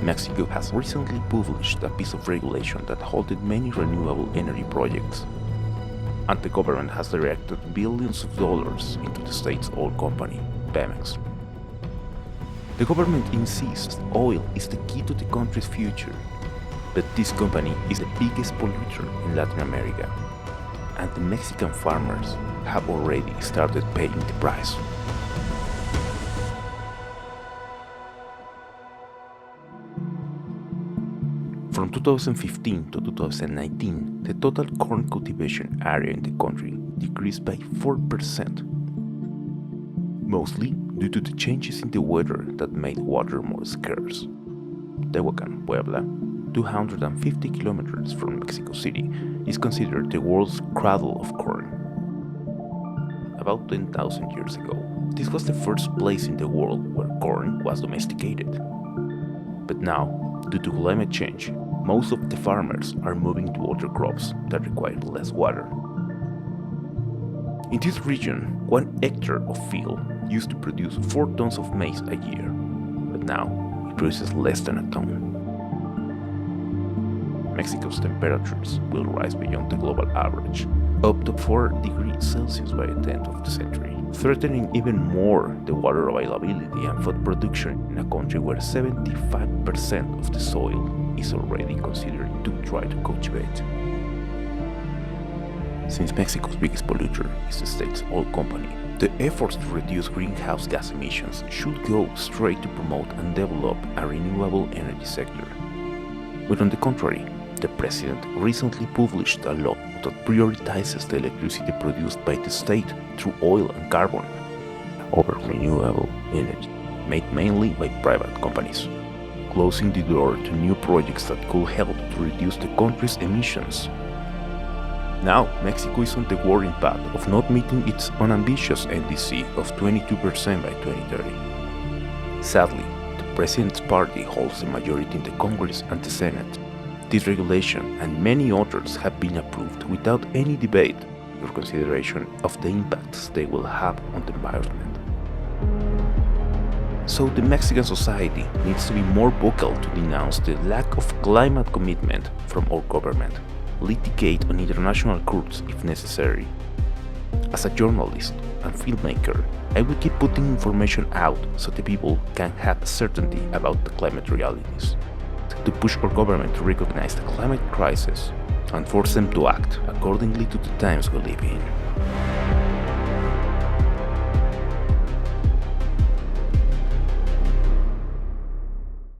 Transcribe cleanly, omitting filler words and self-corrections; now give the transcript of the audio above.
Mexico has recently published a piece of regulation that halted many renewable energy projects, and the government has directed billions of dollars into the state's oil company, PEMEX. The government insists oil is the key to the country's future, but this company is the biggest polluter in Latin America, and the Mexican farmers have already started paying the price. From 2015 to 2019, the total corn cultivation area in the country decreased by 4%, mostly due to the changes in the weather that made water more scarce. Tehuacán, Puebla, 250 kilometers from Mexico City, is considered the world's cradle of corn. About 10,000 years ago, this was the first place in the world where corn was domesticated. But now, due to climate change, most of the farmers are moving to other crops that require less water. In this region, 1 hectare of field used to produce 4 tons of maize a year, but now it produces less than a ton. Mexico's temperatures will rise beyond the global average, up to 4 degrees Celsius by the end of the century, threatening even more the water availability and food production in a country where 75% of the soil is already considered too dry to cultivate. Since Mexico's biggest polluter is the state's oil company, the efforts to reduce greenhouse gas emissions should go straight to promote and develop a renewable energy sector. But on the contrary, the president recently published a law that prioritizes the electricity produced by the state through oil and carbon over renewable energy, made mainly by private companies, closing the door to new projects that could help to reduce the country's emissions. Now, Mexico is on the worrying path of not meeting its unambitious NDC of 22% by 2030. Sadly, the president's party holds the majority in the Congress and the Senate. This regulation and many others have been approved without any debate or consideration of the impacts they will have on the environment. So the Mexican society needs to be more vocal to denounce the lack of climate commitment from our government, litigate on international courts if necessary. As a journalist and filmmaker, I will keep putting information out so the people can have certainty about the climate realities, to push our government to recognize the climate crisis and force them to act accordingly to the times we live in.